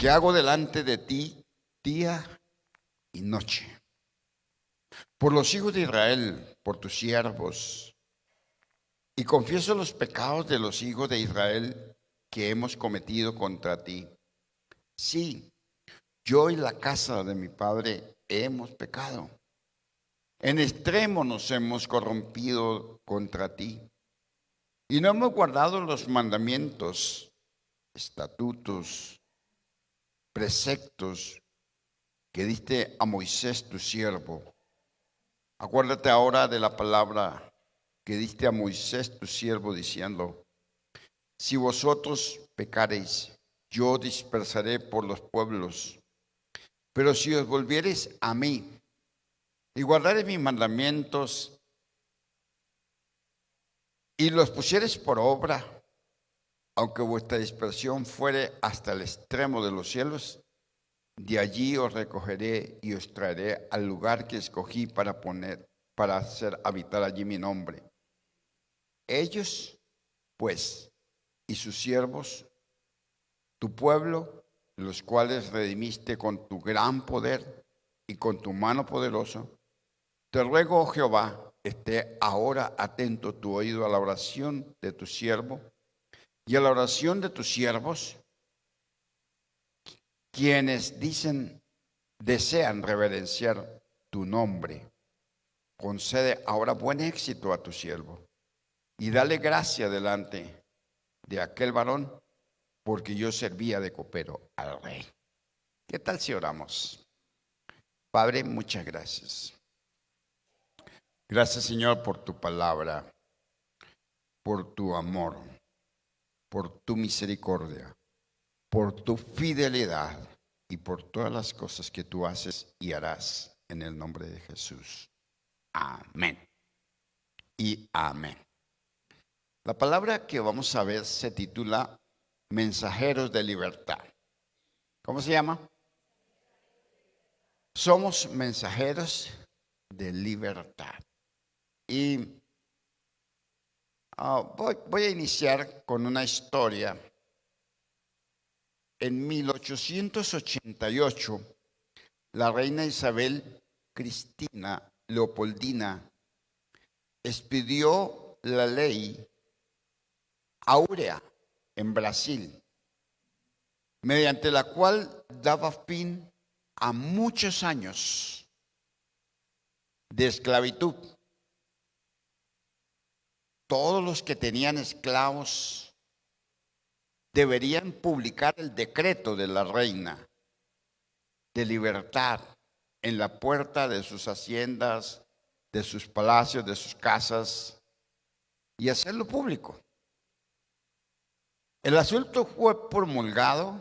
que hago delante de ti día y noche. Por los hijos de Israel, por tus siervos, y confieso los pecados de los hijos de Israel que hemos cometido contra ti. Sí, yo y la casa de mi padre hemos pecado. En extremo nos hemos corrompido contra ti y no hemos guardado los mandamientos, estatutos, preceptos que diste a Moisés tu siervo. Acuérdate ahora de la palabra que diste a Moisés tu siervo diciendo: si vosotros pecareis, yo dispersaré por los pueblos. Pero si os volviereis a mí y guardareis mis mandamientos y los pusiereis por obra, aunque vuestra dispersión fuere hasta el extremo de los cielos, de allí os recogeré y os traeré al lugar que escogí para hacer habitar allí mi nombre. Ellos, pues, y sus siervos, tu pueblo, los cuales redimiste con tu gran poder y con tu mano poderosa, te ruego, oh Jehová, esté ahora atento tu oído a la oración de tu siervo y a la oración de tus siervos, quienes desean reverenciar tu nombre. Concede ahora buen éxito a tu siervo y dale gracia delante de aquel varón, porque yo servía de copero al rey. ¿Qué tal si oramos? Padre, muchas gracias. Gracias, Señor, por tu palabra, por tu amor, por tu misericordia, por tu fidelidad y por todas las cosas que tú haces y harás en el nombre de Jesús. Amén y amén. La palabra que vamos a ver se titula Mensajeros de Libertad. ¿Cómo se llama? Somos mensajeros de libertad. Y voy a iniciar con una historia. En 1888, la reina Isabel Cristina Leopoldina expidió la ley Áurea en Brasil, mediante la cual daba fin a muchos años de esclavitud. Todos los que tenían esclavos deberían publicar el decreto de la reina de libertad en la puerta de sus haciendas, de sus palacios, de sus casas, y hacerlo público. El asunto fue promulgado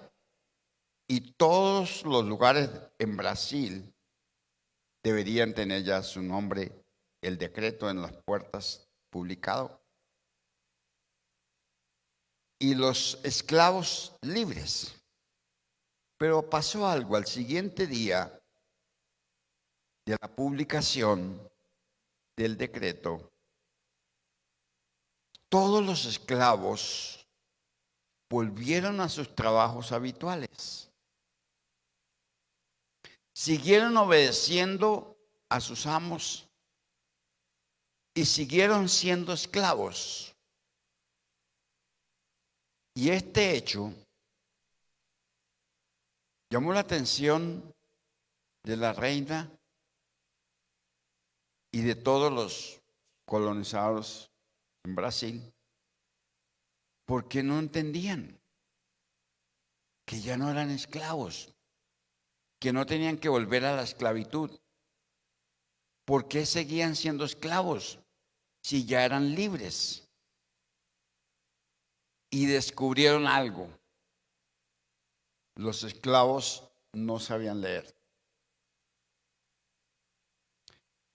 y todos los lugares en Brasil deberían tener ya su nombre, el decreto en las puertas publicado. Y los esclavos libres. Pero pasó algo al siguiente día de la publicación del decreto. Todos los esclavos volvieron a sus trabajos habituales. Siguieron obedeciendo a sus amos y siguieron siendo esclavos. Y este hecho llamó la atención de la reina y de todos los colonizados en Brasil, porque no entendían que ya no eran esclavos, que no tenían que volver a la esclavitud. ¿Por qué seguían siendo esclavos si ya eran libres? Y descubrieron algo. Los esclavos no sabían leer.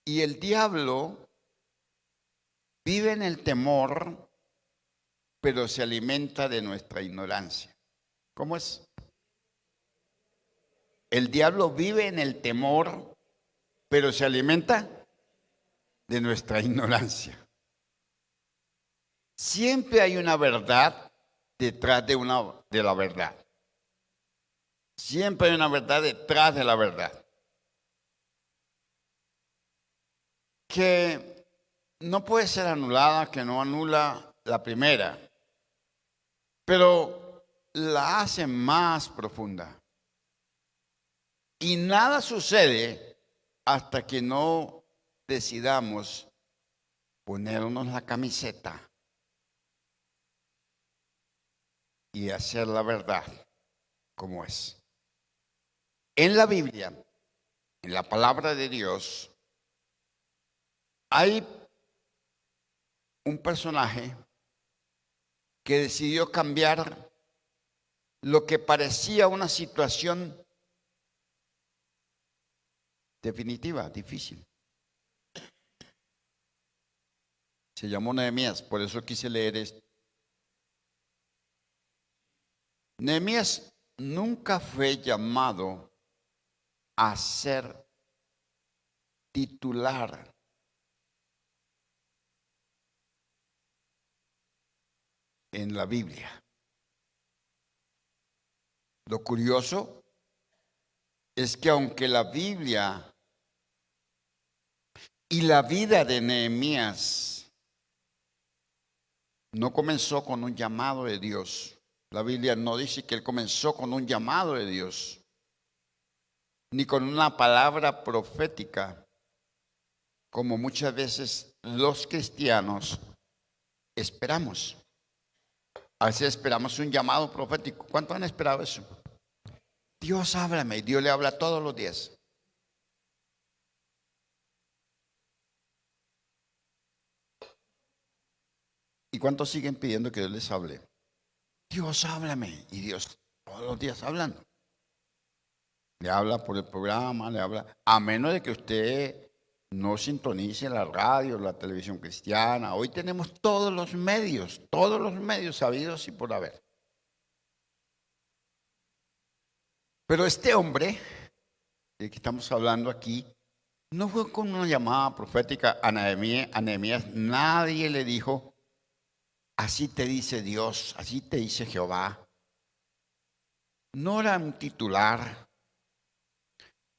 Y el diablo vive en el temor, pero se alimenta de nuestra ignorancia. ¿Cómo es? El diablo vive en el temor, pero se alimenta de nuestra ignorancia. Siempre hay una verdad detrás de la verdad. Siempre hay una verdad detrás de la verdad, que no puede ser anulada, que no anula la primera, pero la hace más profunda. Y nada sucede hasta que no decidamos ponernos la camiseta y hacer la verdad como es. En la Biblia, en la palabra de Dios, hay un personaje que decidió cambiar lo que parecía una situación definitiva, difícil. Se llamó Nehemías, por eso quise leer esto. Nehemías nunca fue llamado a ser titular en la Biblia. Lo curioso es que aunque la Biblia y la vida de Nehemías no comenzó con un llamado de Dios, la Biblia no dice que él comenzó con un llamado de Dios, ni con una palabra profética, como muchas veces los cristianos esperamos. A veces esperamos un llamado profético. ¿Cuántos han esperado eso? Dios háblame, Dios le habla todos los días. ¿Y cuántos siguen pidiendo que Dios les hable? Dios háblame, y Dios todos los días hablando. Le habla por el programa, le habla, a menos de que usted no sintonice la radio, la televisión cristiana. Hoy tenemos todos los medios sabidos y por haber. Pero este hombre, del que estamos hablando aquí, no fue con una llamada profética a Nehemías. Nadie le dijo, así te dice Dios, así te dice Jehová. No era un titular.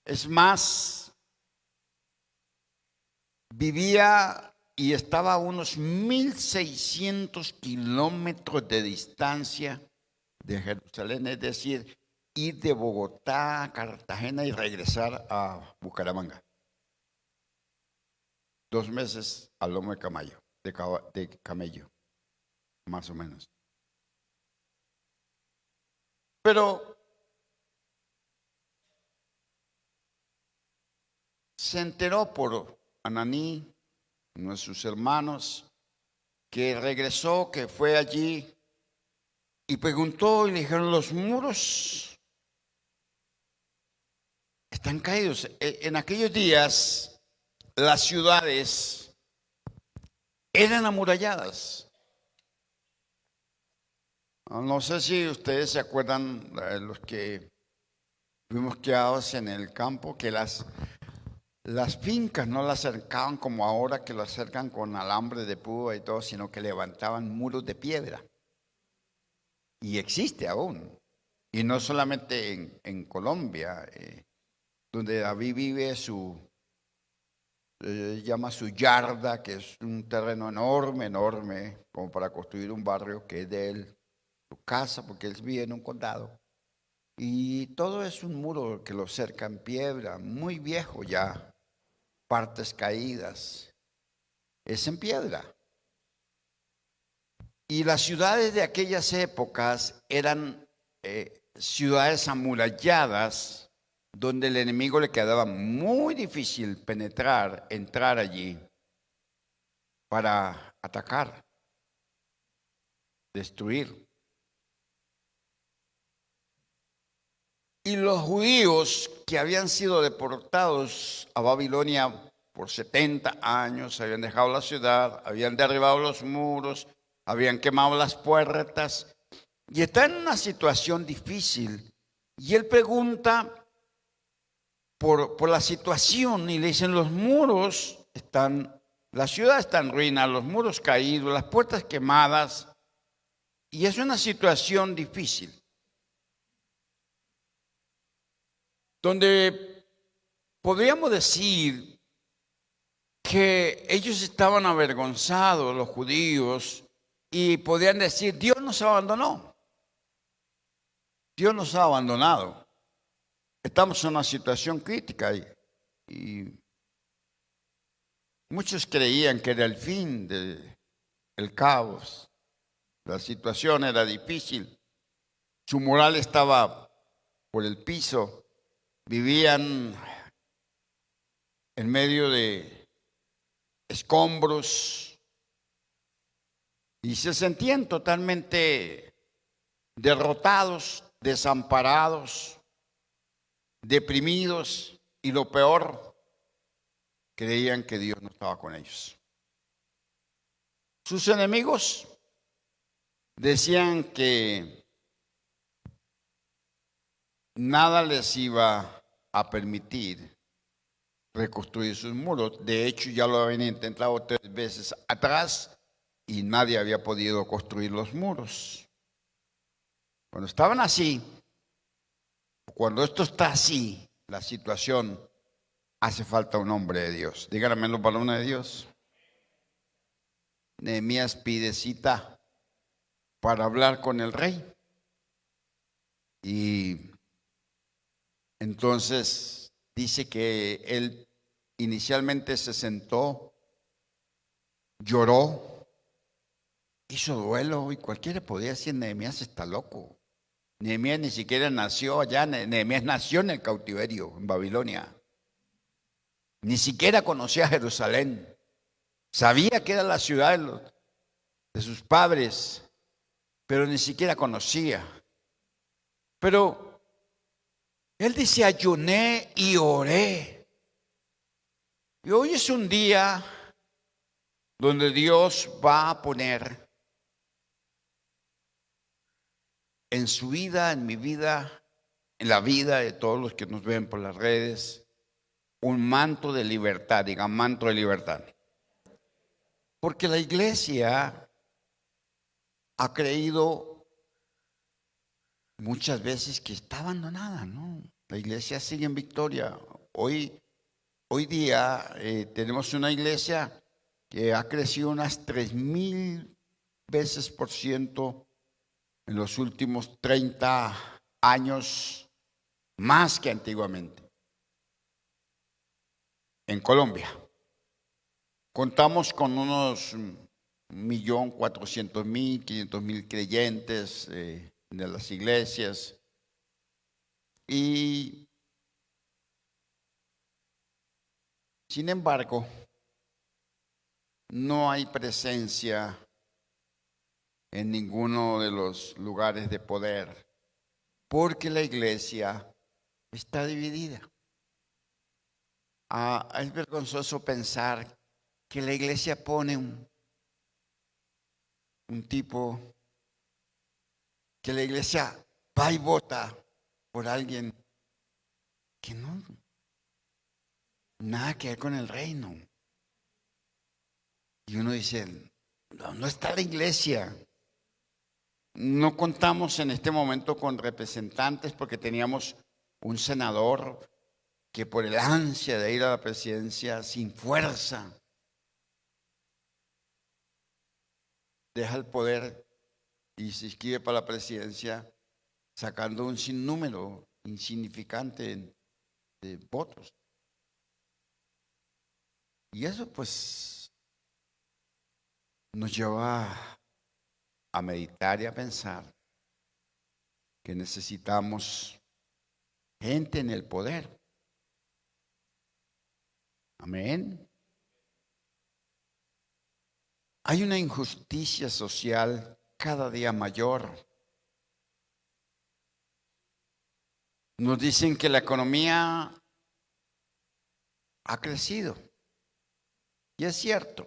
Es más, vivía y estaba a unos 1,600 kilómetros de distancia de Jerusalén, es decir, ir de Bogotá a Cartagena y regresar a Bucaramanga. 2 meses al lomo de camello, más o menos. Pero se enteró por Ananí, uno de sus hermanos, que regresó, que fue allí y preguntó y le dijeron, los muros están caídos. En aquellos días las ciudades eran amuralladas. No sé si ustedes se acuerdan, los que fuimos criados en el campo, que las fincas no las cercaban como ahora, que las cercan con alambre de púa y todo, sino que levantaban muros de piedra. Y existe aún. Y no solamente en Colombia, donde David vive llama su yarda, que es un terreno enorme, como para construir un barrio que es de él, su casa, porque él vive en un condado. Y todo es un muro que lo cerca en piedra, muy viejo ya, partes caídas. Es en piedra. Y las ciudades de aquellas épocas eran ciudades amuralladas, donde el enemigo le quedaba muy difícil entrar allí para atacar, destruir. Y los judíos que habían sido deportados a Babilonia por 70 años, habían dejado la ciudad, habían derribado los muros, habían quemado las puertas, y está en una situación difícil. Y él pregunta por la situación y le dicen, los muros están, la ciudad está en ruina, los muros caídos, las puertas quemadas, y es una situación difícil. donde podríamos decir que ellos estaban avergonzados, los judíos, y podían decir, Dios nos abandonó, Dios nos ha abandonado. Estamos en una situación crítica y muchos creían que era el fin del caos. La situación era difícil, su moral estaba por el piso, vivían en medio de escombros y se sentían totalmente derrotados, desamparados, deprimidos y lo peor, creían que Dios no estaba con ellos. Sus enemigos decían que nada les iba a permitir reconstruir sus muros. De hecho, ya lo habían intentado 3 veces atrás y nadie había podido construir los muros. Cuando estaban así, cuando esto está así, la situación, hace falta un hombre de Dios. Díganme los varones de Dios. Nehemías pide cita para hablar con el rey. Y entonces dice que él inicialmente se sentó, lloró, hizo duelo y cualquiera podía decir, Nehemías está loco. Nehemías ni siquiera nació allá, Nehemías nació en el cautiverio, en Babilonia. Ni siquiera conocía Jerusalén. Sabía que era la ciudad de sus padres, pero ni siquiera conocía. Pero él dice, ayuné y oré. Y hoy es un día donde Dios va a poner en su vida, en mi vida, en la vida de todos los que nos ven por las redes, un manto de libertad, digan manto de libertad. Porque la iglesia ha creído muchas veces que está abandonada, ¿no? La iglesia sigue en victoria. Hoy día tenemos una iglesia que ha crecido unas 3,000 veces por ciento en los últimos 30 años, más que antiguamente. En Colombia contamos con unos 1.400.000, 500.000 creyentes de las iglesias y sin embargo no hay presencia en ninguno de los lugares de poder porque la iglesia está dividida. Es vergonzoso pensar que la iglesia pone un tipo, que la iglesia va y vota por alguien que no, nada que ver con el reino. Y uno dice, no está la iglesia. No contamos en este momento con representantes porque teníamos un senador que por el ansia de ir a la presidencia sin fuerza deja el poder y se inscribe para la presidencia sacando un sinnúmero insignificante de votos. Y eso pues nos lleva a meditar y a pensar que necesitamos gente en el poder. Amén. Hay una injusticia social cada día mayor. Nos dicen que la economía ha crecido. Y es cierto.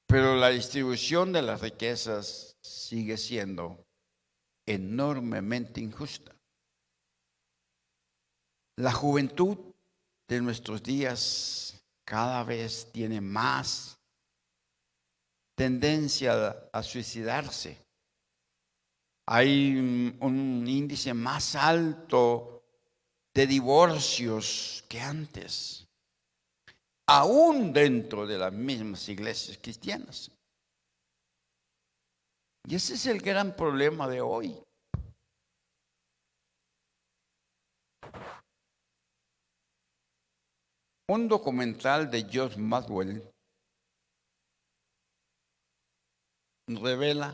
Pero la distribución de las riquezas sigue siendo enormemente injusta. La juventud de nuestros días cada vez tiene más tendencia a suicidarse. Hay un índice más alto de divorcios que antes, aún dentro de las mismas iglesias cristianas. Y ese es el gran problema de hoy. Un documental de George Maxwell revela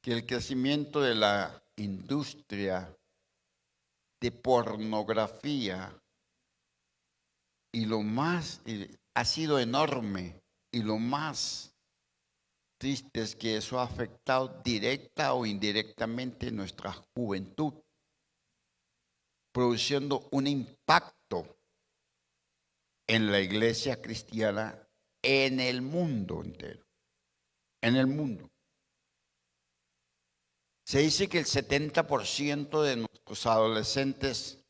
que el crecimiento de la industria de pornografía ha sido enorme, y lo más triste es que eso ha afectado directa o indirectamente nuestra juventud, produciendo un impacto en la iglesia cristiana en el mundo entero. En el mundo. Se dice que el 70% de nuestros adolescentes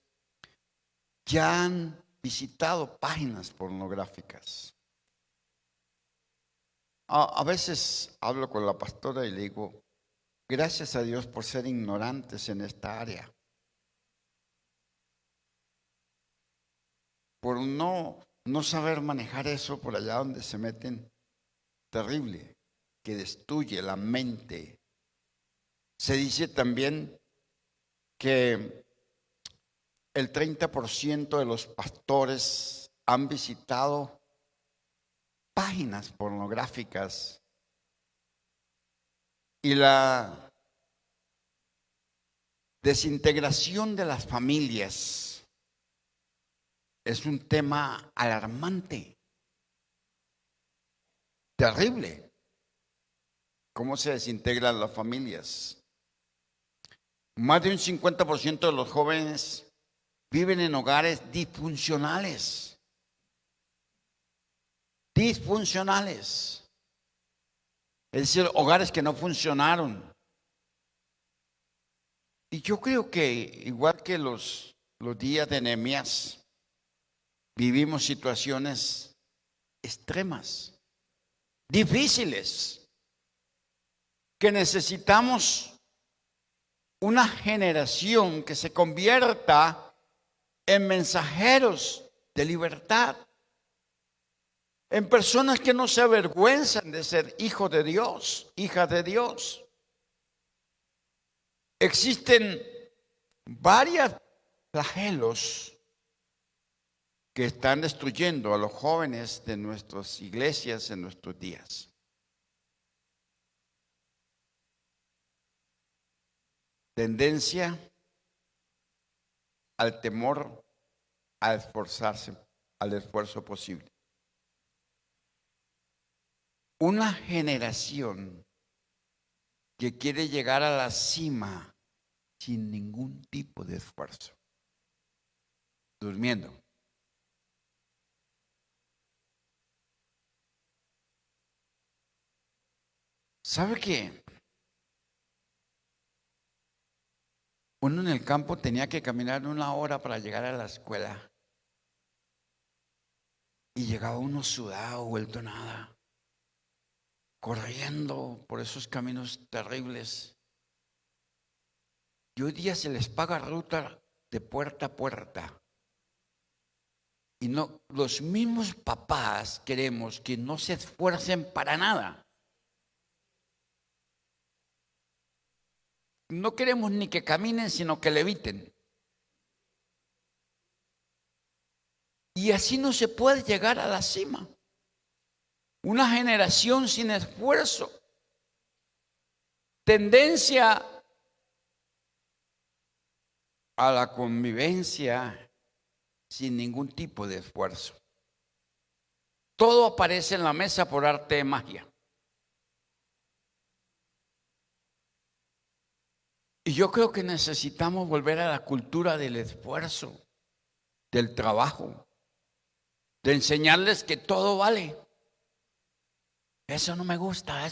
ya han visitado páginas pornográficas. A veces hablo con la pastora y le digo, gracias a Dios por ser ignorantes en esta área. Por no saber manejar eso por allá donde se meten, terrible, que destruye la mente. Se dice también que el 30% de los pastores han visitado páginas pornográficas, y la desintegración de las familias es un tema alarmante, terrible. ¿Cómo se desintegran las familias? Más de un 50% de los jóvenes viven en hogares disfuncionales. Es decir, hogares que no funcionaron. Y yo creo que igual que los días de Nehemías, vivimos situaciones extremas, difíciles, que necesitamos una generación que se convierta en mensajeros de libertad, en personas que no se avergüenzan de ser hijos de Dios, hijas de Dios. Existen varios flagelos que están destruyendo a los jóvenes de nuestras iglesias en nuestros días. Tendencia al temor, a esforzarse, al esfuerzo posible. Una generación que quiere llegar a la cima sin ningún tipo de esfuerzo, durmiendo. ¿Sabe qué? Uno en el campo tenía que caminar 1 hora para llegar a la escuela, y llegaba uno sudado, vuelto nada, corriendo por esos caminos terribles. Y hoy día se les paga ruta de puerta a puerta. Y no, los mismos papás queremos que no se esfuercen para nada. No queremos ni que caminen, sino que leviten. Y así no se puede llegar a la cima. Una generación sin esfuerzo. Tendencia a la convivencia sin ningún tipo de esfuerzo. Todo aparece en la mesa por arte de magia. Y yo creo que necesitamos volver a la cultura del esfuerzo, del trabajo, de enseñarles que todo vale. Eso no me gusta,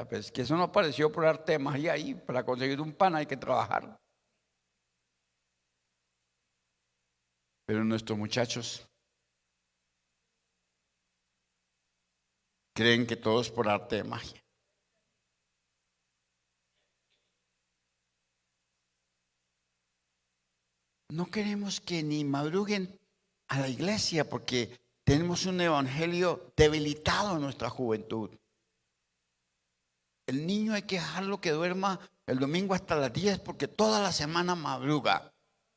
Pues que eso no apareció por arte de magia ahí. Para conseguir un pan hay que trabajar. Pero nuestros muchachos creen que todo es por arte de magia. no queremos que ni madruguen a la iglesia porque tenemos un evangelio debilitado en nuestra juventud. El niño hay que dejarlo que duerma el domingo hasta las 10 porque toda la semana madruga.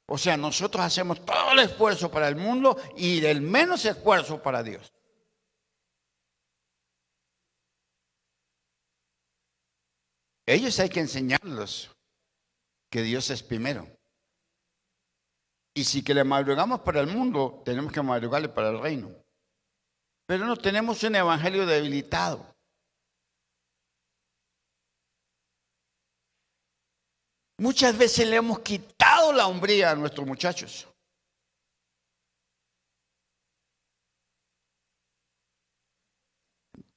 O sea, nosotros hacemos todo el esfuerzo para el mundo y el menos esfuerzo para Dios. Ellos hay que enseñarlos que Dios es primero. Y si que le madrugamos para el mundo, tenemos que madrugarle para el reino. Pero no tenemos un evangelio debilitado. Muchas veces le hemos quitado la hombría a nuestros muchachos.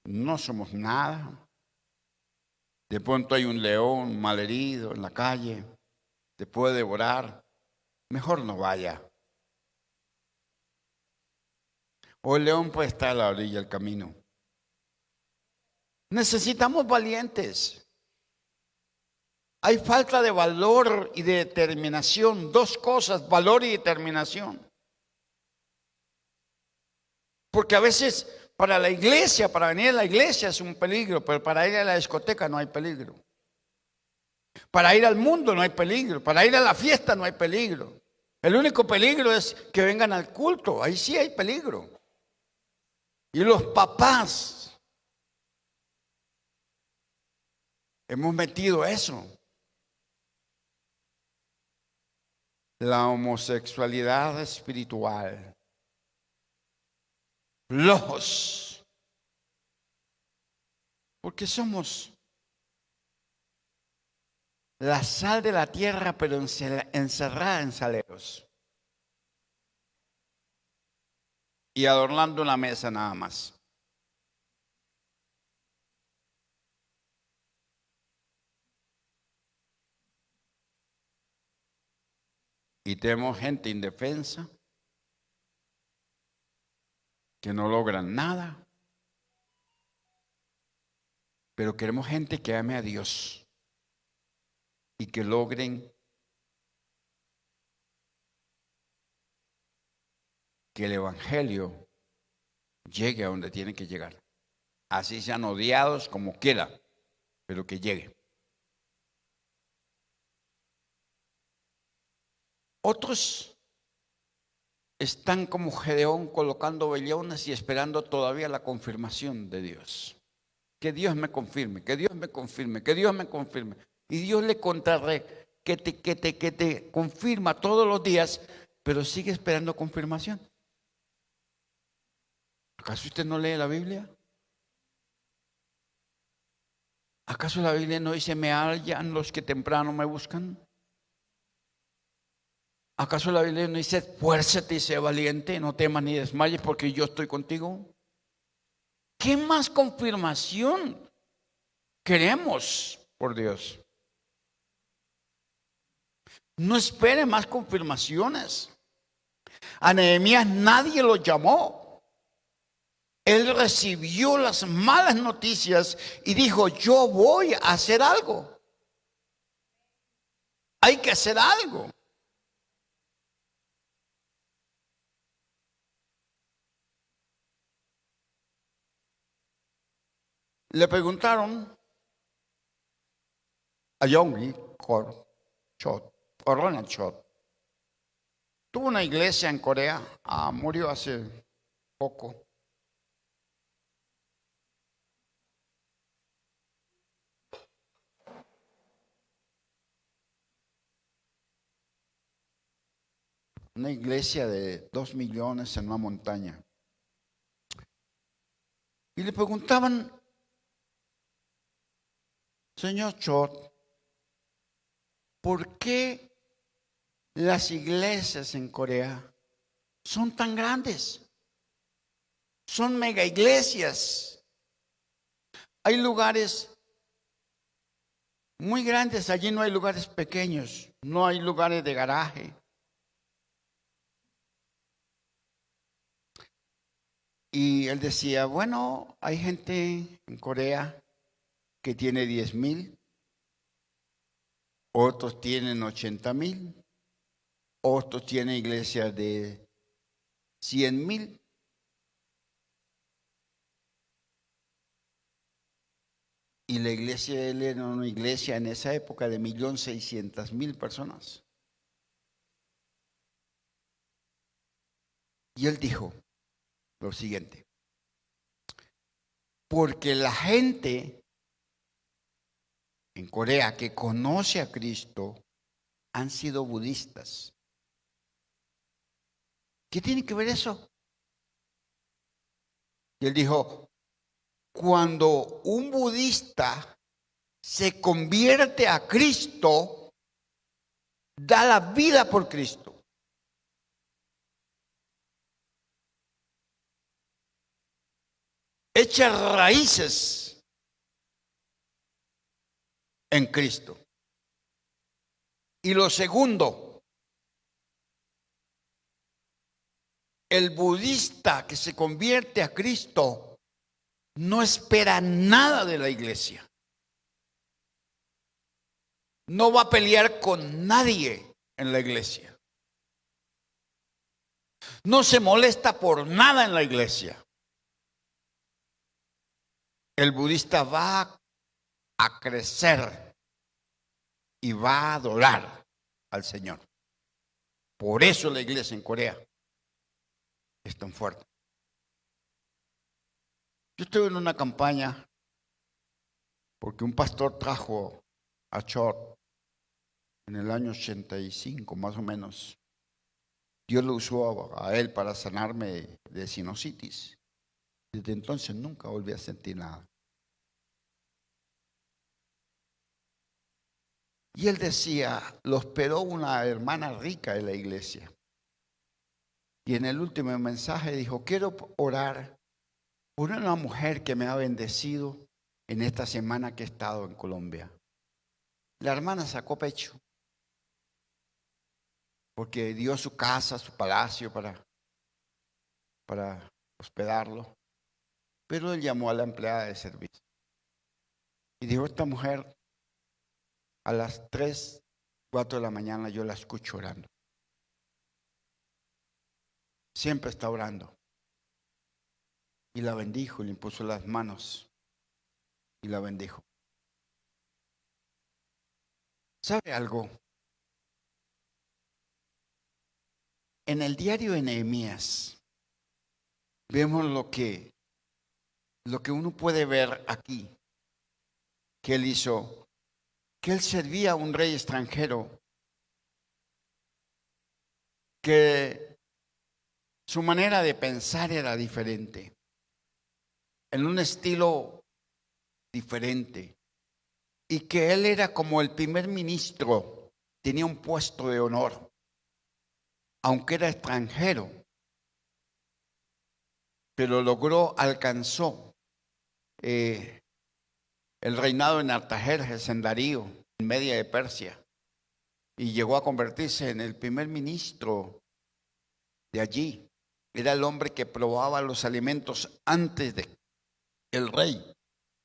No somos nada. De pronto hay un león malherido en la calle, te puede devorar. Mejor no vaya. O el león puede estar a la orilla del camino. Necesitamos valientes. Hay falta de valor y de determinación. Dos cosas, valor y determinación. Porque a veces para la iglesia, para venir a la iglesia es un peligro, pero para ir a la discoteca no hay peligro. Para ir al mundo no hay peligro. Para ir a la fiesta no hay peligro. El único peligro es que vengan al culto. Ahí sí hay peligro. Y los papás hemos metido eso. La homosexualidad espiritual. Flojos. Porque somos la sal de la tierra, pero encerrada en saleros. Y adornando una mesa nada más. Y tenemos gente indefensa que no logran nada. Pero queremos gente que ame a Dios y que logren que el evangelio llegue a donde tiene que llegar. Así sean odiados como quiera, pero que llegue. Otros están como Gedeón colocando vellones y esperando todavía la confirmación de Dios. Que Dios me confirme, que Dios me confirme, que Dios me confirme. Y Dios le contrarre que te confirma todos los días, pero sigue esperando confirmación. ¿Acaso usted no lee la Biblia? ¿Acaso la Biblia no dice me hallan los que temprano me buscan? ¿Acaso la Biblia no dice fuérzate y sé valiente, no temas ni desmayes porque yo estoy contigo? ¿Qué más confirmación queremos por Dios? No espere más confirmaciones. A Nehemías nadie lo llamó. Él recibió las malas noticias y dijo, yo voy a hacer algo. Hay que hacer algo. Le preguntaron a Yonggi Chot, o Ronald Chot. Tuvo una iglesia en Corea, murió hace poco. Una iglesia de 2 millones en una montaña. Y le preguntaban, señor Chot, ¿por qué las iglesias en Corea son tan grandes? Son mega iglesias. Hay lugares muy grandes, allí no hay lugares pequeños, no hay lugares de garaje. Y él decía, bueno, hay gente en Corea que tiene 10,000, otros tienen 80,000, Otros tienen iglesias de 100,000. Y la iglesia de él era una iglesia en esa época de 1.600.000 personas. Y él dijo lo siguiente: porque la gente en Corea que conoce a Cristo han sido budistas. ¿Qué tiene que ver eso? Y él dijo, cuando un budista se convierte a Cristo, da la vida por Cristo. Echa raíces en Cristo. Y lo segundo, el budista que se convierte a Cristo no espera nada de la iglesia. No va a pelear con nadie en la iglesia. No se molesta por nada en la iglesia. El budista va a crecer y va a adorar al Señor. Por eso la iglesia en Corea es tan fuerte. Yo estuve en una campaña porque un pastor trajo a Chort en el año 85, más o menos. Dios lo usó a él para sanarme de sinusitis. Desde entonces nunca volví a sentir nada. Y él decía, lo hospedó una hermana rica de la iglesia. Y en el último mensaje dijo, quiero orar por una mujer que me ha bendecido en esta semana que he estado en Colombia. La hermana sacó pecho, porque dio su casa, su palacio para hospedarlo. Pero él llamó a la empleada de servicio. Y dijo, esta mujer, a las 3, 4 de la mañana yo la escucho orando. Siempre está orando. Y la bendijo, le impuso las manos y la bendijo. ¿Sabe algo? En el diario de Nehemías vemos lo que uno puede ver aquí, que él hizo, que él servía a un rey extranjero, que su manera de pensar era diferente, en un estilo diferente, y que él era como el primer ministro, tenía un puesto de honor, aunque era extranjero, pero alcanzó el reinado en Artajerjes, en Darío, en Media de Persia, y llegó a convertirse en el primer ministro de allí. Era el hombre que probaba los alimentos antes del rey.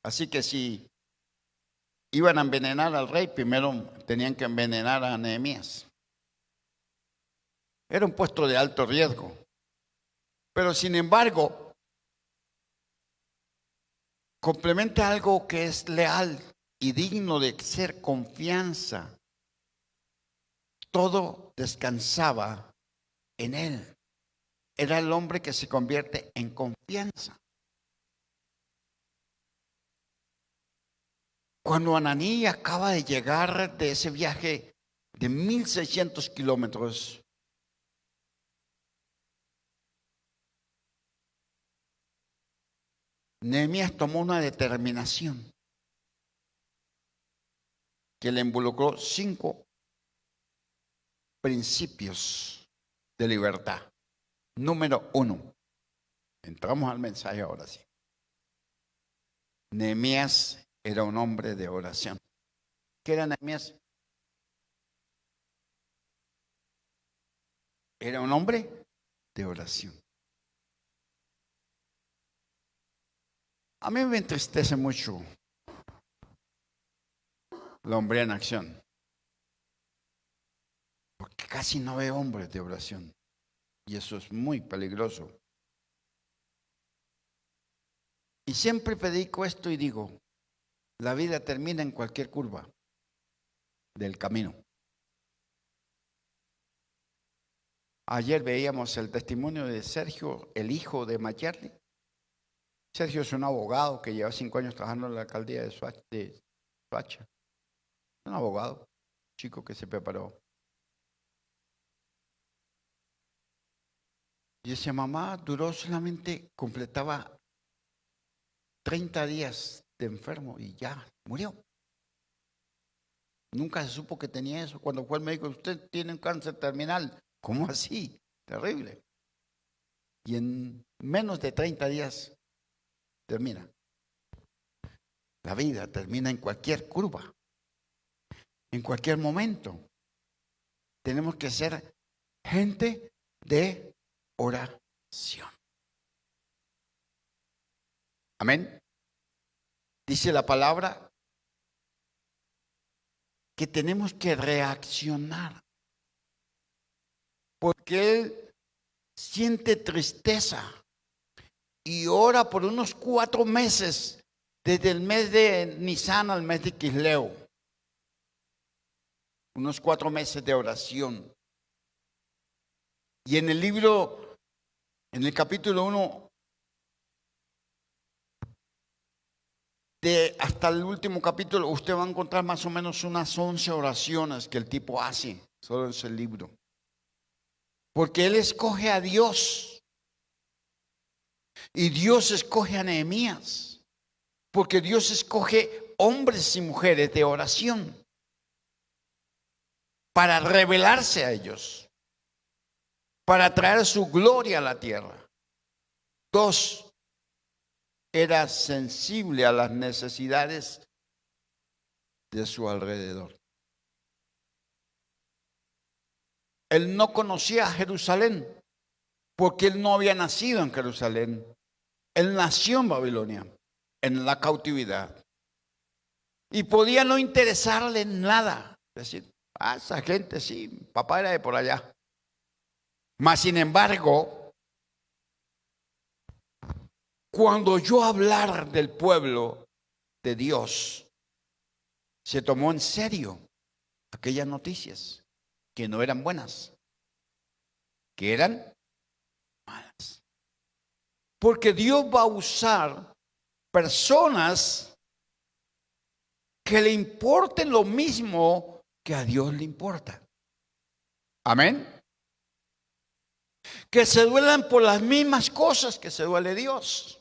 Así que si iban a envenenar al rey, primero tenían que envenenar a Nehemías. Era un puesto de alto riesgo. Pero sin embargo, complementa algo que es leal y digno de ser confianza. Todo descansaba en él. Era el hombre que se convierte en confianza. Cuando Ananí acaba de llegar de ese viaje de 1.600 kilómetros, Nehemías tomó una determinación que le involucró 5 principios de libertad. Número 1. Entramos al mensaje ahora sí. Nehemías era un hombre de oración. ¿Qué era Nehemías? Era un hombre de oración. A mí me entristece mucho la hombría en acción, porque casi no veo hombres de oración. Y eso es muy peligroso. Y siempre predico esto y digo, la vida termina en cualquier curva del camino. Ayer veíamos el testimonio de Sergio, el hijo de Mayerly. Sergio es un abogado que lleva 5 años trabajando en la alcaldía de Soacha. Un abogado, chico que se preparó. Y esa mamá duró solamente, completaba 30 días de enfermo y ya murió. Nunca se supo que tenía eso. Cuando fue el médico, usted tiene un cáncer terminal. ¿Cómo así? Terrible. Y en menos de 30 días termina. La vida termina en cualquier curva, en cualquier momento. Tenemos que ser gente de oración. Amén. Dice la palabra que tenemos que reaccionar. Porque él siente tristeza y ora por unos 4 meses, desde el mes de Nisan al mes de Quisleu. Unos 4 meses de oración. Y en el libro, en el capítulo 1, hasta el último capítulo, usted va a encontrar más o menos unas 11 oraciones que el tipo hace, solo en ese libro. Porque él escoge a Dios. Y Dios escoge a Nehemías. Porque Dios escoge hombres y mujeres de oración para revelarse a ellos, para traer su gloria a la tierra. 2, era sensible a las necesidades de su alrededor. Él no conocía a Jerusalén porque él no había nacido en Jerusalén. Él nació en Babilonia, en la cautividad. Y podía no interesarle nada. Decir, esa gente sí, papá era de por allá. Mas sin embargo, cuando oyó hablar del pueblo de Dios, se tomó en serio aquellas noticias que no eran buenas, que eran malas. Porque Dios va a usar personas que le importen lo mismo que a Dios le importa. Amén. Que se duelan por las mismas cosas que se duele Dios.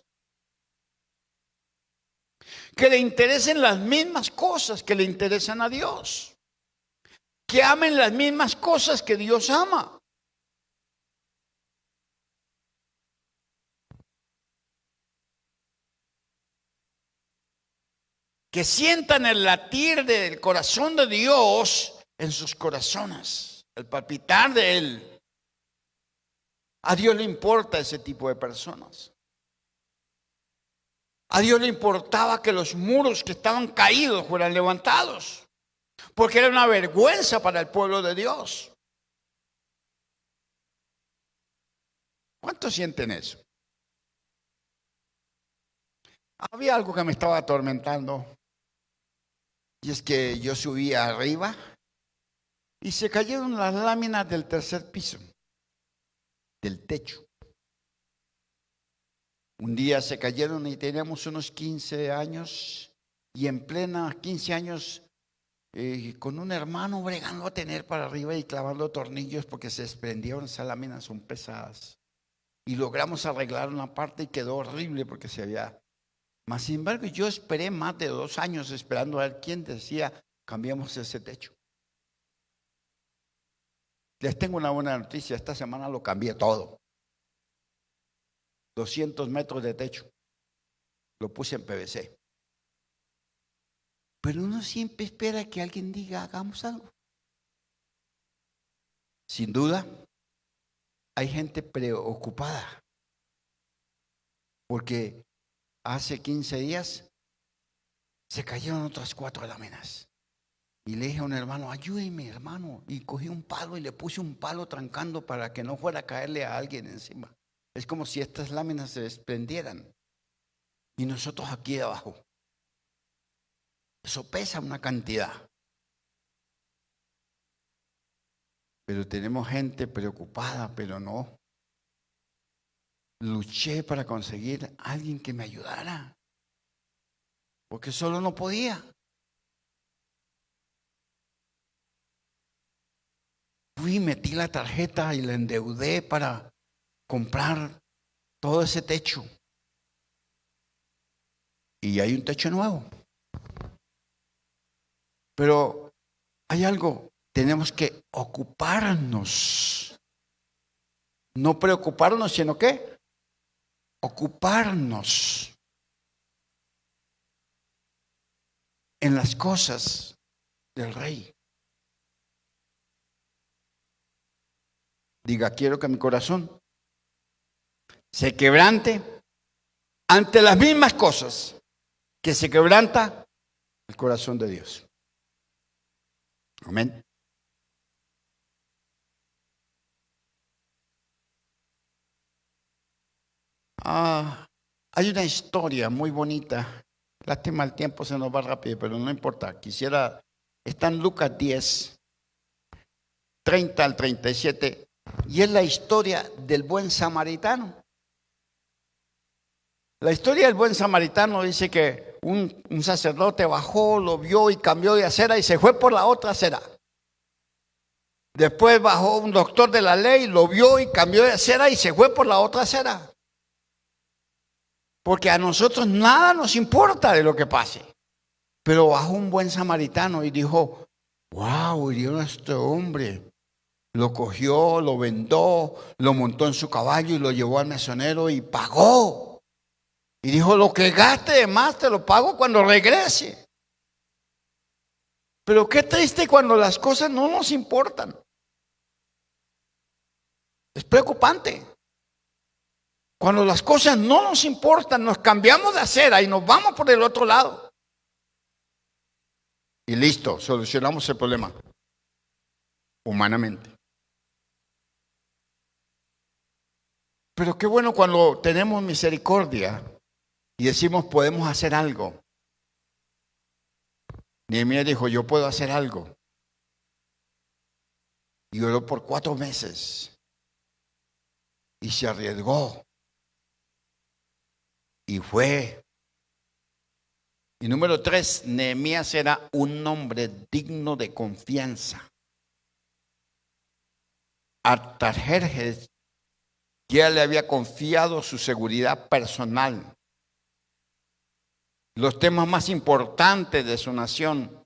Que le interesen las mismas cosas que le interesan a Dios. Que amen las mismas cosas que Dios ama. Que sientan el latir del corazón de Dios en sus corazones, el palpitar de Él. A Dios le importa ese tipo de personas. A Dios le importaba que los muros que estaban caídos fueran levantados. Porque era una vergüenza para el pueblo de Dios. ¿Cuántos sienten eso? Había algo que me estaba atormentando. Y es que yo subía arriba y se cayeron las láminas del 3er piso, del techo. Un día se cayeron y teníamos unos 15 años y en plena 15 años con un hermano bregando a tener para arriba y clavando tornillos porque se desprendieron. Esas láminas son pesadas. Y logramos arreglar una parte y quedó horrible porque se había... Mas sin embargo, yo esperé más de 2 años esperando a ver quién decía, cambiamos ese techo. Les tengo una buena noticia, esta semana lo cambié todo. 200 metros de techo. Lo puse en PVC. Pero uno siempre espera que alguien diga, hagamos algo. Sin duda, hay gente preocupada. Porque hace 15 días se cayeron otras 4 láminas. Y le dije a un hermano, ayúdeme, hermano. Y cogí un palo y le puse un palo trancando para que no fuera a caerle a alguien encima. Es como si estas láminas se desprendieran. Y nosotros aquí abajo. Eso pesa una cantidad. Pero tenemos gente preocupada, pero no. Luché para conseguir a alguien que me ayudara. Porque solo no podía. Fui, metí la tarjeta y la endeudé para comprar todo ese techo. Y hay un techo nuevo. Pero hay algo, tenemos que ocuparnos. No preocuparnos, sino que ocuparnos en las cosas del Rey. Diga, quiero que mi corazón se quebrante ante las mismas cosas que se quebranta el corazón de Dios. Amén. Hay una historia muy bonita. Lástima, el tiempo se nos va rápido, pero no importa. Está en Lucas 10, 30 al 37, y es la historia del buen samaritano. La historia del buen samaritano dice que un sacerdote bajó, lo vio y cambió de acera y se fue por la otra acera. Después bajó un doctor de la ley, lo vio y cambió de acera y se fue por la otra acera. Porque a nosotros nada nos importa de lo que pase. Pero bajó un buen samaritano y dijo, wow, hirieron a este hombre. Lo cogió, lo vendó, lo montó en su caballo y lo llevó al mesonero y pagó. Y dijo, lo que gaste de más te lo pago cuando regrese. Pero qué triste cuando las cosas no nos importan. Es preocupante. Cuando las cosas no nos importan, nos cambiamos de acera y nos vamos por el otro lado. Y listo, solucionamos el problema. Humanamente. Pero qué bueno cuando tenemos misericordia y decimos podemos hacer algo. Nehemías dijo, yo puedo hacer algo. Y oró por 4 meses. Y se arriesgó. Y fue. Y número 3, Nehemías era un hombre digno de confianza. Artajerjes ya le había confiado su seguridad personal. Los temas más importantes de su nación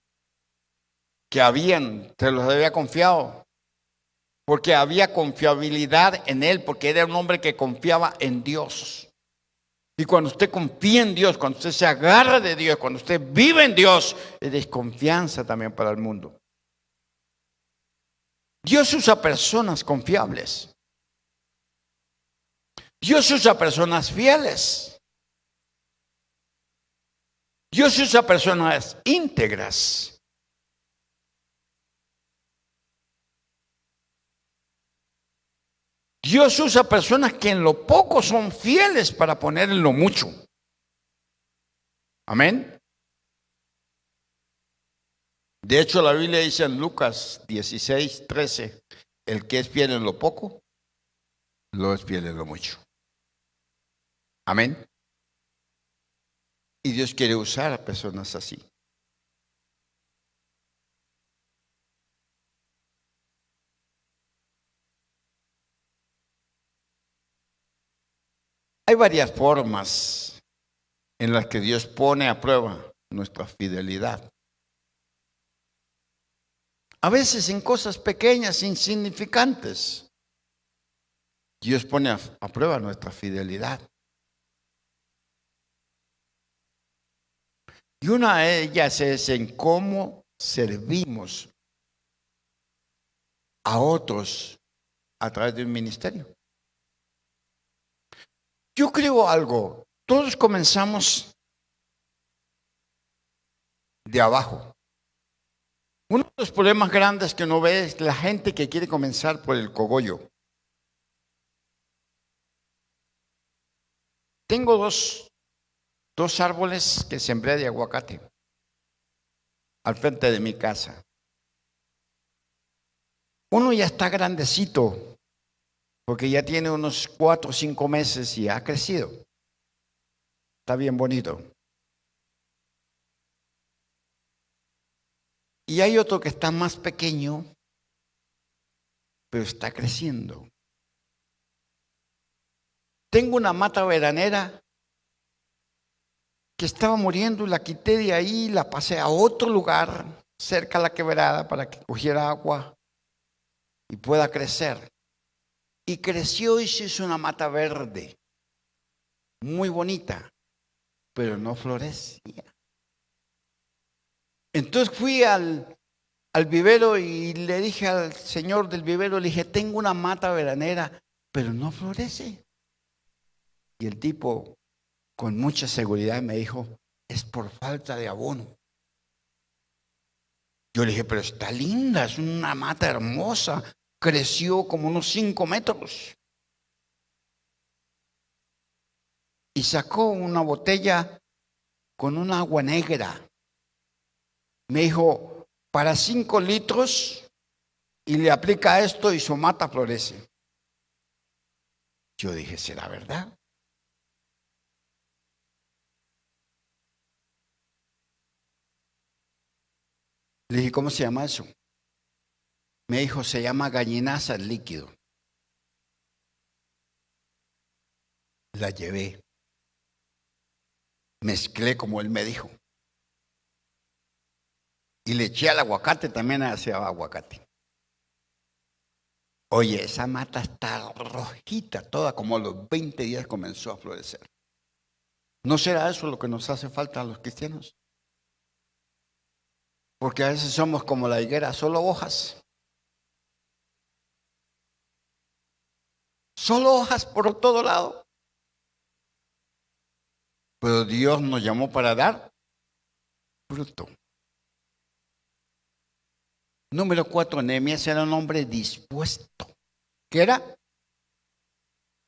que se los había confiado. Porque había confiabilidad en él, porque era un hombre que confiaba en Dios. Y cuando usted confía en Dios, cuando usted se agarra de Dios, cuando usted vive en Dios, es desconfianza también para el mundo. Dios usa personas confiables. Dios usa personas fieles. Dios usa personas íntegras. Dios usa personas que en lo poco son fieles para poner en lo mucho. Amén. De hecho, la Biblia dice en Lucas 16, 13, el que es fiel en lo poco, lo es fiel en lo mucho. Amén. Y Dios quiere usar a personas así. Hay varias formas en las que Dios pone a prueba nuestra fidelidad. A veces en cosas pequeñas, insignificantes, Dios pone a prueba nuestra fidelidad. Y una de ellas es en cómo servimos a otros a través de un ministerio. Yo creo algo, todos comenzamos de abajo. Los problemas grandes que uno ve es la gente que quiere comenzar por el cogollo. Tengo dos árboles que sembré de aguacate al frente de mi casa. Uno ya está grandecito, porque ya tiene unos 4 o 5 meses y ha crecido. Está bien bonito. Y hay otro que está más pequeño, pero está creciendo. Tengo una mata veranera que estaba muriendo y la quité de ahí, la pasé a otro lugar cerca de la quebrada para que cogiera agua y pueda crecer. Y creció y se hizo una mata verde, muy bonita, pero no florecía. Entonces fui al vivero y le dije al señor del vivero, le dije, tengo una mata veranera, pero no florece. Y el tipo, con mucha seguridad, me dijo, es por falta de abono. Yo le dije, pero está linda, es una mata hermosa, creció como unos 5 metros. Y sacó una botella con un agua negra. Me dijo, para 5 litros, y le aplica esto y su mata florece. Yo dije, ¿será verdad? Le dije, ¿cómo se llama eso? Me dijo, se llama gallinaza líquido. La llevé. Mezclé como él me dijo. Y le eché al aguacate, también hacía aguacate. Oye, esa mata está rojita, toda como a los 20 días comenzó a florecer. ¿No será eso lo que nos hace falta a los cristianos? Porque a veces somos como la higuera, solo hojas. Solo hojas por todo lado. Pero Dios nos llamó para dar fruto. Número 4, Nehemías era un hombre dispuesto. ¿Qué era?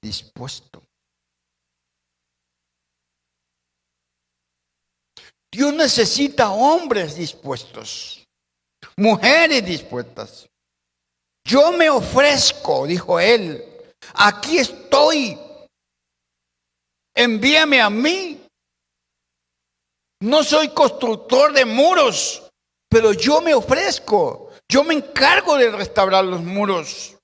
Dispuesto. Dios necesita hombres dispuestos, mujeres dispuestas. Yo me ofrezco, dijo él, aquí estoy, envíame a mí. No soy constructor de muros, pero yo me ofrezco. Yo me encargo de restaurar los muros.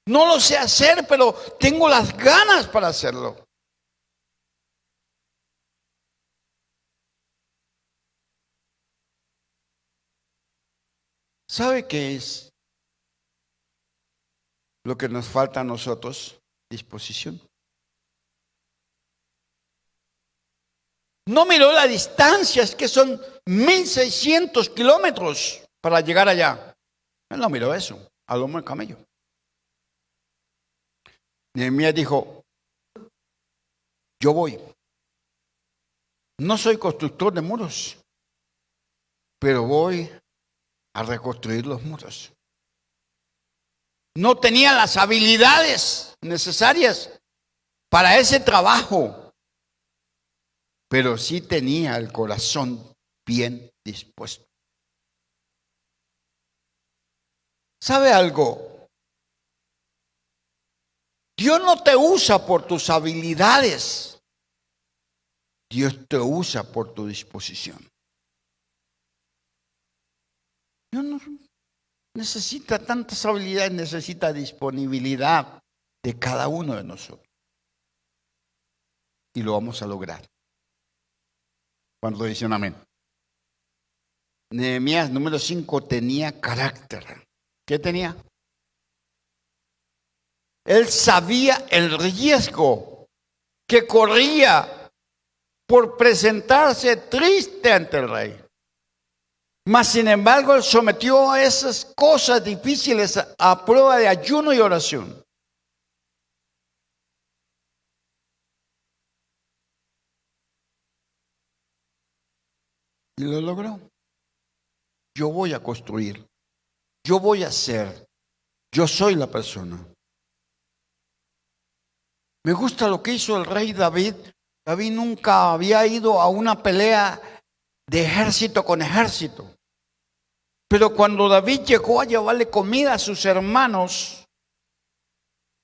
No lo sé hacer, pero tengo las ganas para hacerlo. ¿Sabe qué es lo que nos falta a nosotros? Disposición. No miró la distancia, es que son 1.600 kilómetros para llegar allá. Él no miró eso, a lomo de camello. Nehemías dijo, yo voy. No soy constructor de muros, pero voy a reconstruir los muros. No tenía las habilidades necesarias para ese trabajo, pero sí tenía el corazón bien dispuesto. ¿Sabe algo? Dios no te usa por tus habilidades. Dios te usa por tu disposición. Dios no necesita tantas habilidades, necesita disponibilidad de cada uno de nosotros. Y lo vamos a lograr. Cuando dicen amén. Nehemías número 5 tenía carácter. ¿Qué tenía? Él sabía el riesgo que corría por presentarse triste ante el rey. Mas, sin embargo, él sometió a esas cosas difíciles a prueba de ayuno y oración. Y lo logró. yo voy a construir, yo voy a hacer, yo soy la persona. Me gusta lo que hizo el rey David. David nunca había ido a una pelea de ejército con ejército. Pero cuando David llegó a llevarle comida a sus hermanos,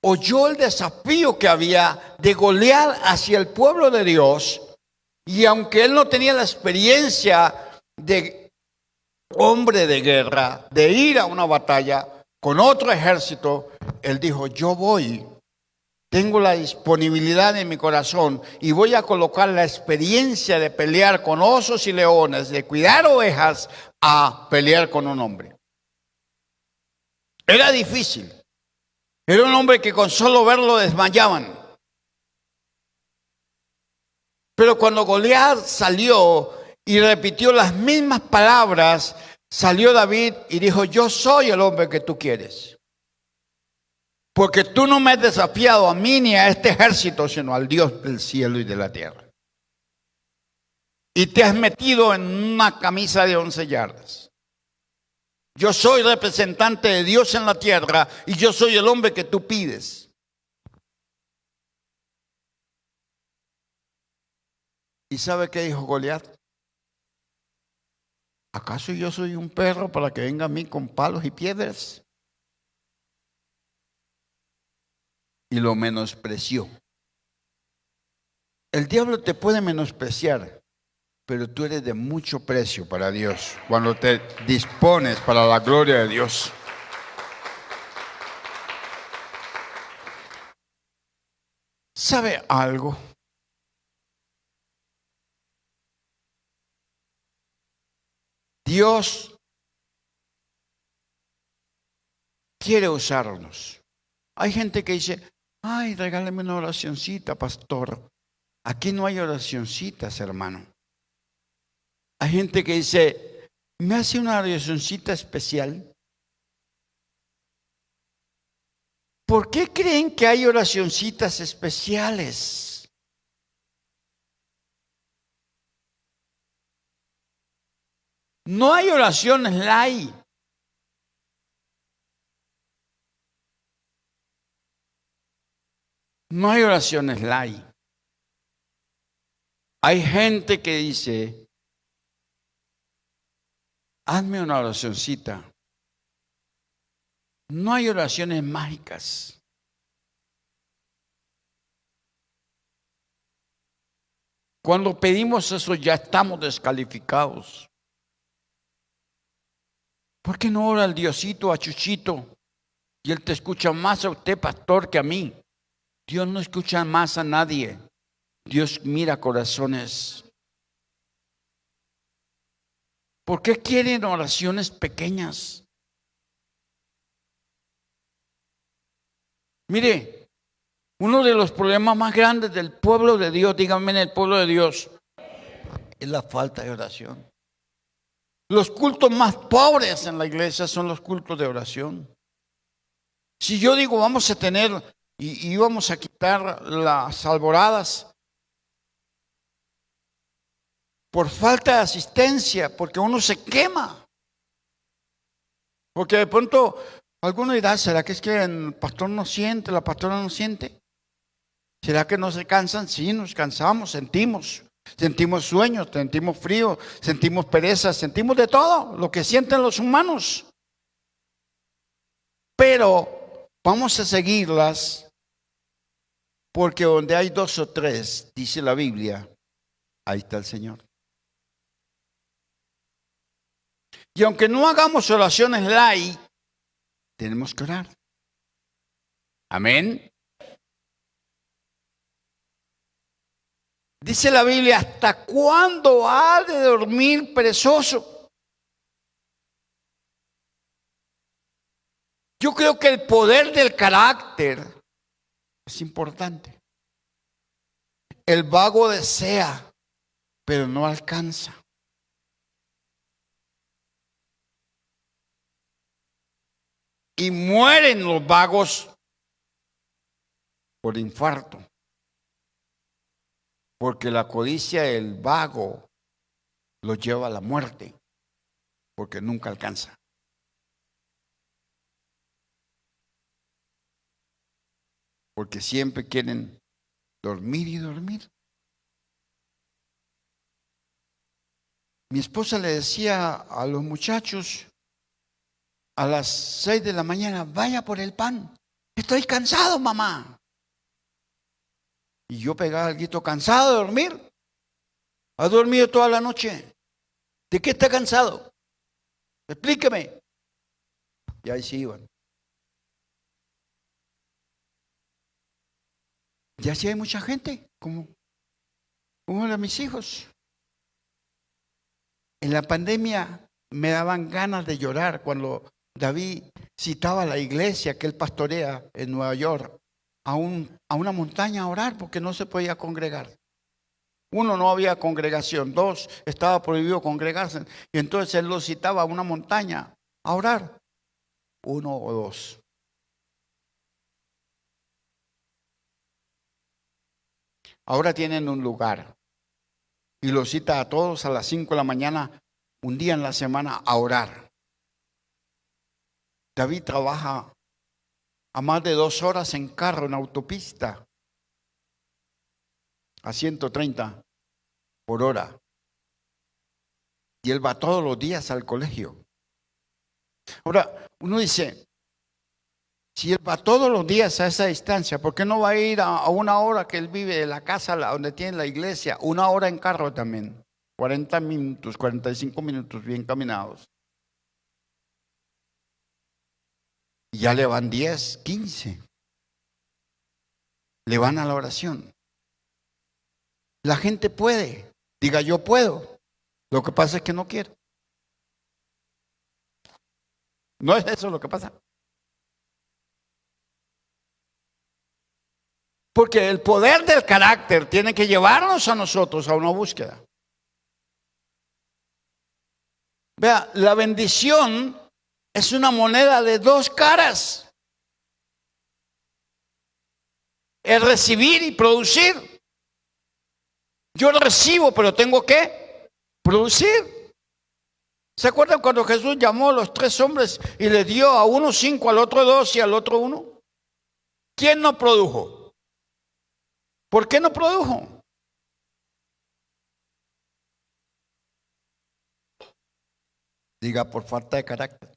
oyó el desafío que había de Goliat hacia el pueblo de Dios. Y aunque él no tenía la experiencia de hombre de guerra, de ir a una batalla con otro ejército, él dijo, yo voy. Tengo la disponibilidad en mi corazón y voy a colocar la experiencia de pelear con osos y leones, de cuidar ovejas, a pelear con un hombre. Era difícil. Era un hombre que con solo verlo desmayaban. Pero cuando Goliat salió y repitió las mismas palabras, salió David y dijo, yo soy el hombre que tú quieres. Porque tú no me has desafiado a mí ni a este ejército, sino al Dios del cielo y de la tierra. Y te has metido en una camisa de 11 yardas. Yo soy representante de Dios en la tierra y yo soy el hombre que tú pides. ¿Y sabe qué dijo Goliat? ¿Acaso yo soy un perro para que venga a mí con palos y piedras? Y lo menospreció. El diablo te puede menospreciar, pero tú eres de mucho precio para Dios cuando te dispones para la gloria de Dios. ¿Sabe algo? Dios quiere usarnos. Hay gente que dice, ay, regálame una oracioncita, pastor. Aquí no hay oracioncitas, hermano. Hay gente que dice, ¿me hace una oracioncita especial? ¿Por qué creen que hay oracioncitas especiales? No hay oraciones light. No hay oraciones light. Hay gente que dice, hazme una oracioncita. No hay oraciones mágicas. Cuando pedimos eso ya estamos descalificados. ¿Por qué no ora el Diosito a Chuchito? Y él te escucha más a usted, pastor, que a mí. Dios no escucha más a nadie. Dios mira corazones. ¿Por qué quieren oraciones pequeñas? Mire, uno de los problemas más grandes del pueblo de Dios, díganme en el pueblo de Dios, es la falta de oración. Los cultos más pobres en la iglesia son los cultos de oración. Si yo digo vamos a tener y vamos a quitar las alboradas por falta de asistencia, porque uno se quema. Porque de pronto alguno dirá, ¿será que es que el pastor no siente, la pastora no siente? ¿Será que no se cansan? Sí, nos cansamos, sentimos sueños, sentimos frío, sentimos pereza, sentimos de todo lo que sienten los humanos. Pero vamos a seguirlas porque donde hay 2 o 3, dice la Biblia, ahí está el Señor. Y aunque no hagamos oraciones light, tenemos que orar. Amén. Dice la Biblia, ¿hasta cuándo ha de dormir perezoso? Yo creo que el poder del carácter es importante. El vago desea, pero no alcanza. Y mueren los vagos por infarto. Porque la codicia del vago lo lleva a la muerte. porque nunca alcanza. Porque siempre quieren dormir y dormir. Mi esposa le decía a los muchachos a las 6 de la mañana, vaya por el pan. Estoy cansado, mamá. Y yo pegaba el grito, cansado de dormir. ¿Ha dormido toda la noche? ¿De qué está cansado? Explíqueme. Y ahí sí iban. Y así hay mucha gente, como eran mis hijos. En la pandemia me daban ganas de llorar cuando David citaba a la iglesia que él pastorea en Nueva York a una montaña a orar porque no se podía congregar. Uno, no había congregación. Dos, estaba prohibido congregarse. Y entonces él lo citaba a una montaña a orar. Uno o dos. Ahora tienen un lugar y lo cita a todos a las 5 de la mañana, un día en la semana, a orar. David trabaja a más de 2 horas en carro, en autopista, a 130 por hora. Y él va todos los días al colegio. Ahora, uno dice, si él va todos los días a esa distancia, ¿por qué no va a ir a 1 hora que él vive de la casa donde tiene la iglesia? 1 hora en carro también. 40 minutos, 45 minutos bien caminados. Y ya le van 10, 15. Le van a la oración. La gente puede. Diga, yo puedo. Lo que pasa es que no quiere. No es eso lo que pasa. Porque el poder del carácter tiene que llevarnos a nosotros a una búsqueda. Vea, la bendición es una moneda de 2 caras. Es recibir y producir. Yo recibo, pero tengo que producir. ¿Se acuerdan cuando Jesús llamó a los 3 hombres y les dio a uno 5, al otro 2 y al otro 1? ¿Quién no produjo? ¿Por qué no produjo? Diga, por falta de carácter.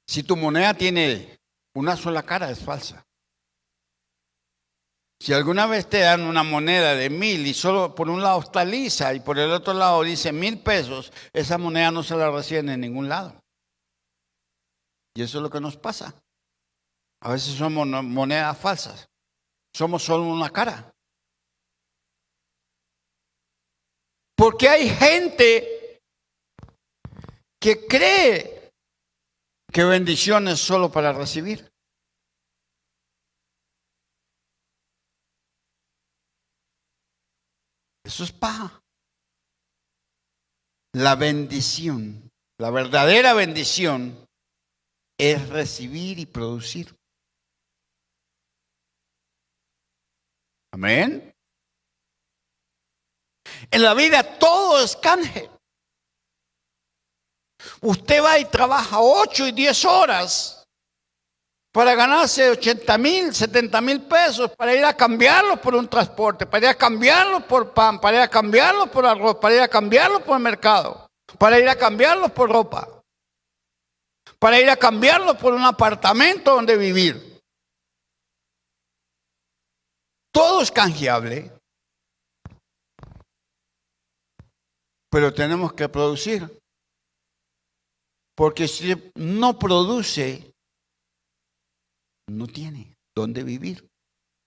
Si tu moneda tiene una sola cara, es falsa. Si alguna vez te dan una moneda de 1,000 y solo por un lado está lisa y por el otro lado dice 1,000 pesos, esa moneda no se la reciben en ningún lado. Y eso es lo que nos pasa. A veces somos monedas falsas. Somos solo una cara. Porque hay gente que cree que bendición es solo para recibir. Eso es paja. La bendición, la verdadera bendición, es recibir y producir. Amén. En la vida todo es canje. Usted va y trabaja 8 y 10 horas para ganarse 80,000, 70,000 pesos, para ir a cambiarlo por un transporte, para ir a cambiarlo por pan, para ir a cambiarlo por arroz, para ir a cambiarlo por el mercado, para ir a cambiarlo por ropa, para ir a cambiarlo por un apartamento donde vivir. Todo es canjeable, pero tenemos que producir. Porque si no produce, no tiene dónde vivir,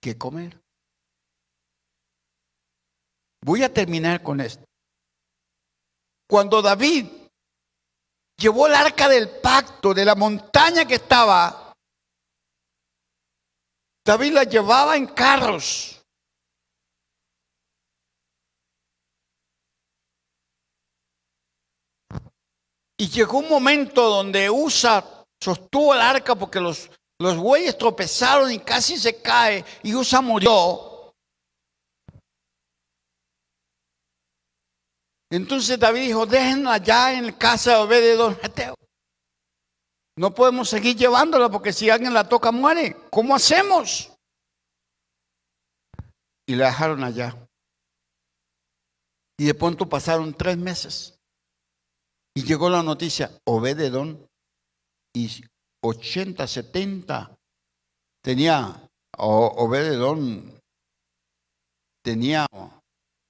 qué comer. Voy a terminar con esto. Cuando David llevó el arca del pacto de la montaña que estaba, David la llevaba en carros. Y llegó un momento donde Usa sostuvo el arca porque los bueyes tropezaron y casi se cae y Usa murió. Entonces David dijo, déjenla allá en casa de Obed-edom geteo. No podemos seguir llevándola porque si alguien la toca muere. ¿Cómo hacemos? Y la dejaron allá. Y de pronto pasaron 3 meses. Y llegó la noticia, Obed-edom y 80, 70 tenía, Obed-edom tenía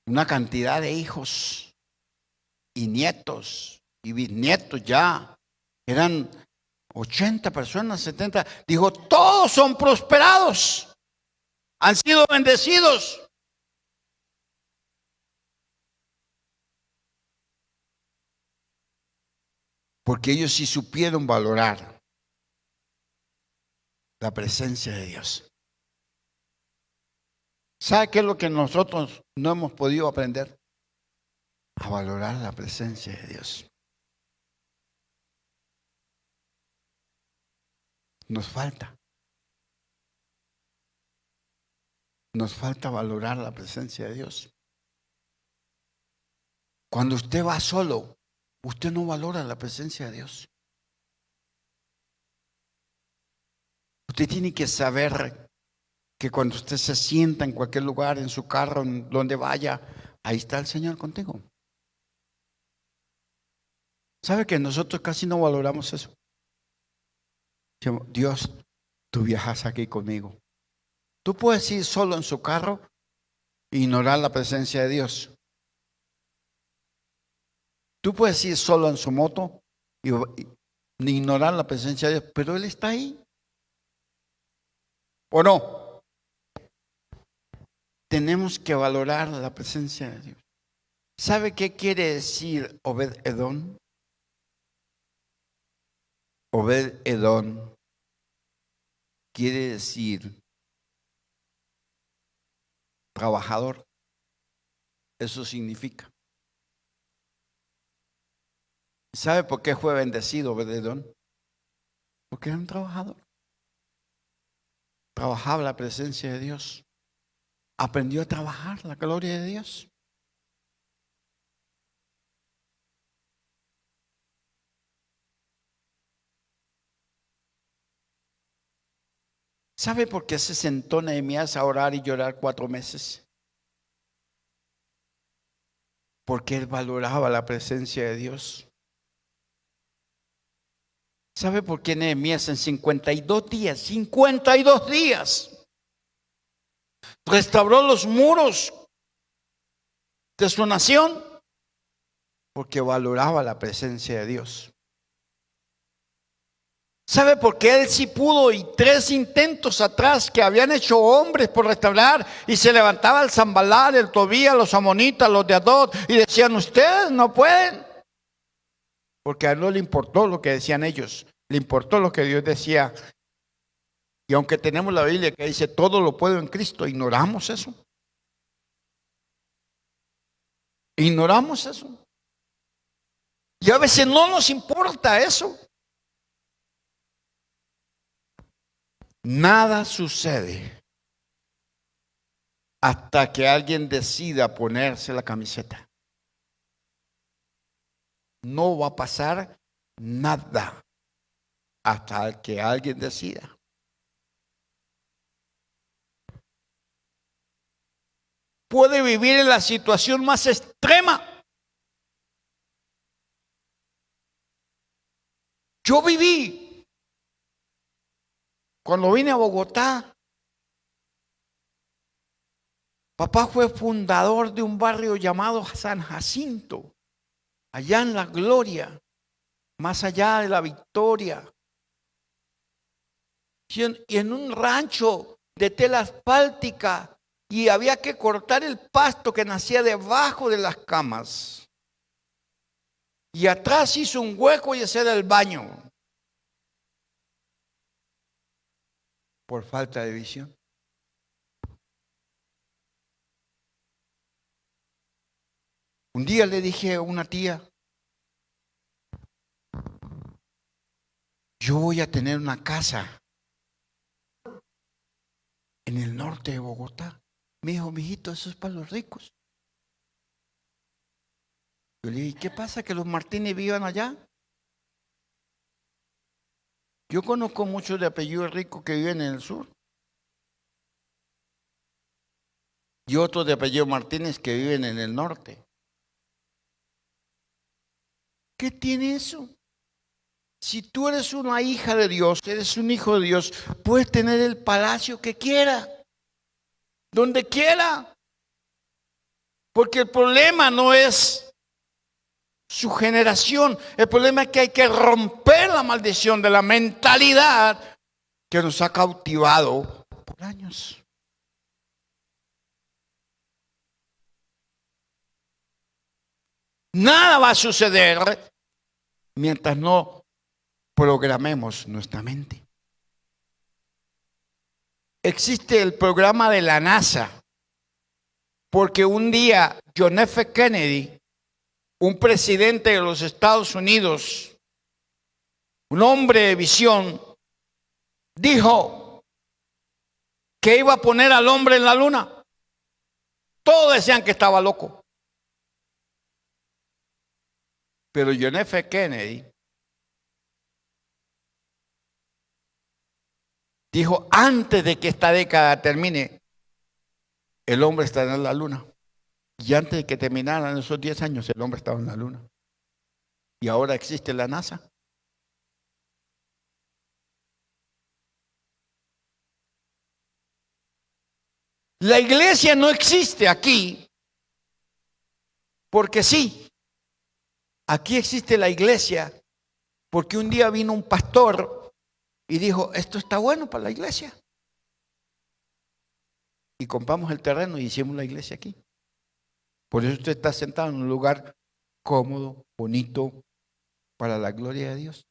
una cantidad de hijos y nietos y bisnietos ya. Eran 80 personas, 70. Dijo, todos son prosperados. Han sido bendecidos. Porque ellos sí supieron valorar la presencia de Dios. ¿Sabe qué es lo que nosotros no hemos podido aprender? A valorar la presencia de Dios. Nos falta. Nos falta valorar la presencia de Dios. Cuando usted va solo, usted no valora la presencia de Dios. Usted tiene que saber que cuando usted se sienta en cualquier lugar, en su carro, en donde vaya, ahí está el Señor contigo. ¿Sabe que nosotros casi no valoramos eso? Dios, tú viajas aquí conmigo. Tú puedes ir solo en su carro e ignorar la presencia de Dios. Tú puedes ir solo en su moto y ignorar la presencia de Dios, pero Él está ahí. ¿O no? Tenemos que valorar la presencia de Dios. ¿Sabe qué quiere decir Obed-edom? Obed-edom quiere decir trabajador. Eso significa. ¿Sabe por qué fue bendecido Obed-edom? Porque era un trabajador. Trabajaba la presencia de Dios. Aprendió a trabajar la gloria de Dios. ¿Sabe por qué se sentó Nehemías a orar y llorar 4 meses? Porque él valoraba la presencia de Dios. ¿Sabe por qué Nehemías en 52 días, restauró los muros de su nación? Porque valoraba la presencia de Dios. ¿Sabe por qué él sí pudo y 3 intentos atrás que habían hecho hombres por restaurar y se levantaba el Sanballat, el Tobías, los amonitas, los de Adad y decían, ustedes no pueden? Porque a él no le importó lo que decían ellos, le importó lo que Dios decía. Y aunque tenemos la Biblia que dice todo lo puedo en Cristo, ignoramos eso. Ignoramos eso. Y a veces no nos importa eso. Nada sucede hasta que alguien decida ponerse la camiseta. No va a pasar nada hasta que alguien decida. Puede vivir en la situación más extrema. Yo viví cuando vine a Bogotá. Papá fue fundador de un barrio llamado San Jacinto, allá en La Gloria, más allá de La Victoria. Y en un rancho de tela asfáltica, y había que cortar el pasto que nacía debajo de las camas. Y atrás hizo un hueco y ese era el baño. Por falta de visión. Un día le dije a una tía, yo voy a tener una casa en el norte de Bogotá. Me dijo, mijito, eso es para los ricos. Yo le dije, ¿y qué pasa que los Martínez vivan allá? Yo conozco muchos de apellido rico que viven en el sur. Y otros de apellido Martínez que viven en el norte. ¿Qué tiene eso? Si tú eres una hija de Dios, eres un hijo de Dios, puedes tener el palacio que quiera, donde quiera. Porque el problema no es su generación, el problema es que hay que romper la maldición de la mentalidad que nos ha cautivado por años. Nada va a suceder mientras no programemos nuestra mente. Existe el programa de la NASA, porque un día John F. Kennedy, un presidente de los Estados Unidos, un hombre de visión, dijo que iba a poner al hombre en la luna. Todos decían que estaba loco. Pero John F. Kennedy dijo, antes de que esta década termine, el hombre estará en la luna. Y antes de que terminaran esos 10 años, el hombre estaba en la luna. Y ahora existe la NASA. La iglesia no existe aquí porque sí. Aquí existe la iglesia porque un día vino un pastor y dijo, esto está bueno para la iglesia. Y compramos el terreno y hicimos la iglesia aquí. Por eso usted está sentado en un lugar cómodo, bonito, para la gloria de Dios.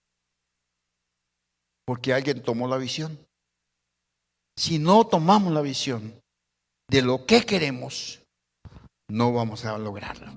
Porque alguien tomó la visión. Si no tomamos la visión de lo que queremos, no vamos a lograrlo.